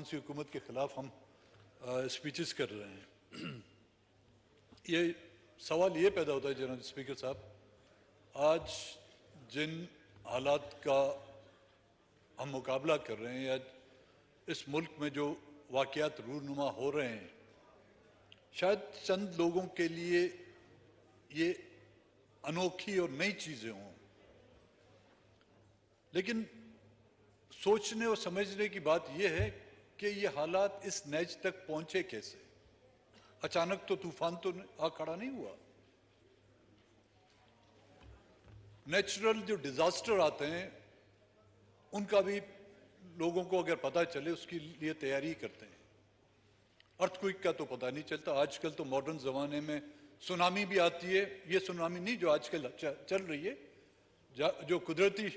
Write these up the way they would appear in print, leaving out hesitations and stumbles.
कौन सी हुकूमत के खिलाफ हम स्पीचेस कर रहे हैं। ये सवाल ये पैदा होता है जनाब स्पीकर साहब, आज जिन हालात का हम मुकाबला कर रहे हैं या इस मुल्क में जो वाक़यात रूनुमा हो रहे हैं, शायद चंद लोगों के लिए ये अनोखी और नई चीज़ें हों, लेकिन सोचने और समझने की बात यह है कि ये हालात इस नैज तक पहुंचे कैसे। अचानक तो तूफान तो आ खड़ा नहीं हुआ। नेचुरल जो डिजास्टर आते हैं उनका भी लोगों को अगर पता चले उसके लिए तैयारी करते हैं। अर्थक्वेक का तो पता नहीं चलता। आजकल तो मॉडर्न ज़माने में सुनामी भी आती है। ये सुनामी नहीं जो आजकल चल रही है, जो कुदरती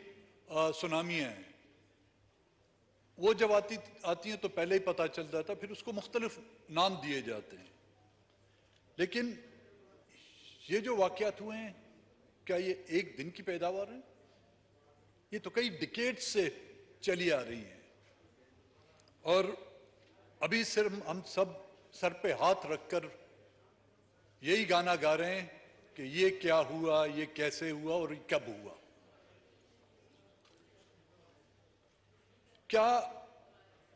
सुनामियाँ हैं, वो जब आती हैं तो पहले ही पता चल जाता, फिर उसको मुख्तलिफ नाम दिए जाते हैं। लेकिन ये जो वाक़यात हुए हैं, क्या ये एक दिन की पैदावार है? ये तो कई डिकेड से चली आ रही हैं। और अभी सिर्फ हम सब सर पे हाथ रखकर यही गाना गा रहे हैं कि ये क्या हुआ, ये कैसे हुआ और ये कब हुआ। क्या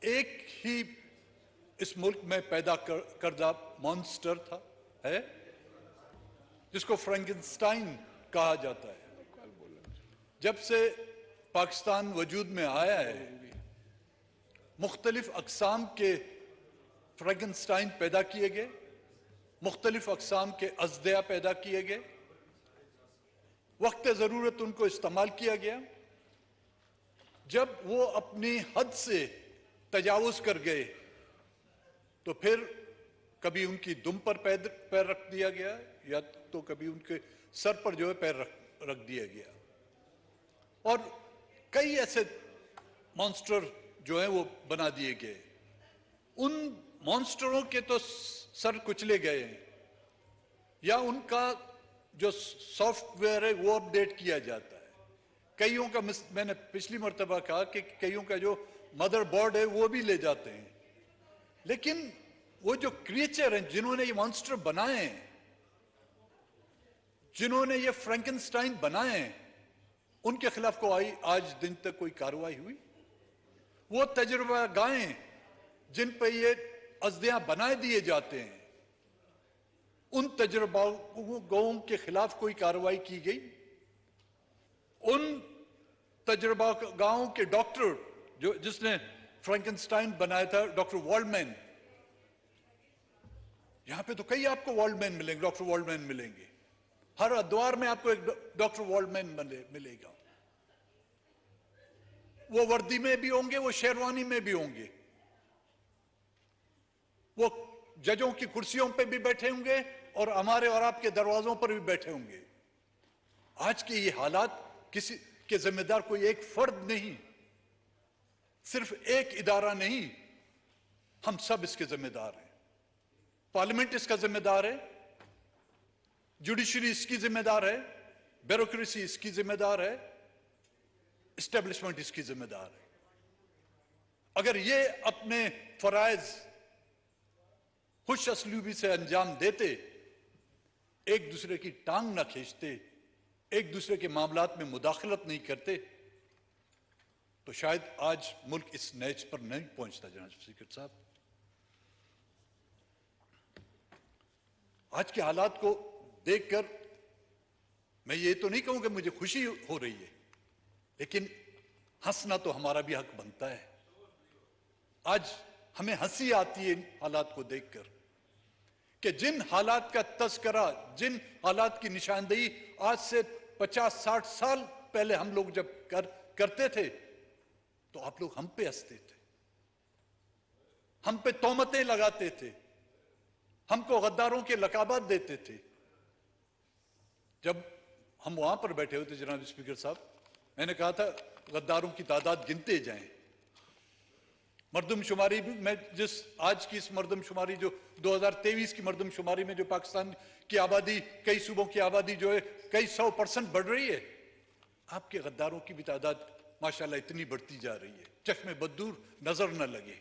एक ही इस मुल्क में पैदा करदा मॉन्स्टर था है जिसको फ्रैंकेनस्टाइन कहा जाता है? जब से पाकिस्तान वजूद में आया है, मुख्तलिफ अक़साम के फ्रैंकेनस्टाइन पैदा किए गए, मुख्तलिफ अक़साम के अज़दिया पैदा किए गए, वक्त ज़रूरत उनको इस्तेमाल किया गया। जब वो अपनी हद से तजावुज कर गए तो फिर कभी उनकी दुम पर पैर रख दिया गया या तो कभी उनके सर पर जो है पैर रख दिया गया। और कई ऐसे मॉन्स्टर जो है वो बना दिए गए। उन मॉन्स्टरों के तो सर कुचले गए हैं या उनका जो सॉफ्टवेयर है वो अपडेट किया जाता है। कईयों का मैंने पिछली मर्तबा कहा कि कईयों का जो मदरबोर्ड है वो भी ले जाते हैं। लेकिन वो जो क्रिएचर हैं जिन्होंने ये मॉन्स्टर बनाए हैं, जिन्होंने ये फ्रैंकेनस्टाइन बनाए हैं, उनके खिलाफ कोई आज दिन तक कोई कार्रवाई हुई? वो तजुर्बा गाएं जिन पर ये अज़दियां बनाए दिए जाते हैं, उन तजुर्बाओं के खिलाफ कोई कार्रवाई की गई? उन तजुर्बागाओं के डॉक्टर जिसने फ्रैंकेनस्टाइन बनाया था, डॉक्टर वॉल्डमैन, यहां पे तो कई आपको वॉल्डमैन मिलेंगे, डॉक्टर वॉल्डमैन मिलेंगे। हर अद्वार में आपको एक डॉक्टर वॉल्डमैन मिलेगा। वो वर्दी में भी होंगे, वो शेरवानी में भी होंगे, वो जजों की कुर्सियों पे भी बैठे होंगे और हमारे और आपके दरवाजों पर भी बैठे होंगे। आज के ये हालात किसी के जिम्मेदार कोई एक फर्द नहीं, सिर्फ एक इदारा नहीं, हम सब इसके जिम्मेदार हैं। पार्लियामेंट इसका जिम्मेदार है, जुडिशरी इसकी जिम्मेदार है, ब्यूरोक्रेसी इसकी जिम्मेदार है, एस्टेब्लिशमेंट इसकी जिम्मेदार है। अगर ये अपने फराइज खुश असलूबी से अंजाम देते, एक दूसरे की टांग ना खींचते, एक दूसरे के मामलात में मुदाखलत नहीं करते, तो शायद आज मुल्क इस नैज पर नहीं पहुंचता। जनाब स्पीकर साहब, आज के हालात को देखकर मैं ये तो नहीं कहूंगा मुझे खुशी हो रही है, लेकिन हंसना तो हमारा भी हक बनता है। आज हमें हंसी आती है इन हालात को देखकर कि जिन हालात का तज़किरा, जिन हालात की निशानदेही आज से 50-60 साल पहले हम लोग जब करते थे तो आप लोग हम पे हंसते थे, हम पे तोहमतें लगाते थे, हमको गद्दारों के लकाबात देते थे। जब हम वहां पर बैठे होते जनाब स्पीकर साहब, मैंने कहा था गद्दारों की तादाद गिनते जाएं। मरदमशुमारी में जिस आज की इस मरदमशुमारी जो 2023 की मरदमशुमारी में जो पाकिस्तान की आबादी, कई सूबों की आबादी जो है कई 100% बढ़ रही है, आपके गद्दारों की भी तादाद माशाल्लाह इतनी बढ़ती जा रही है, चश्मे बदूर नजर न लगे।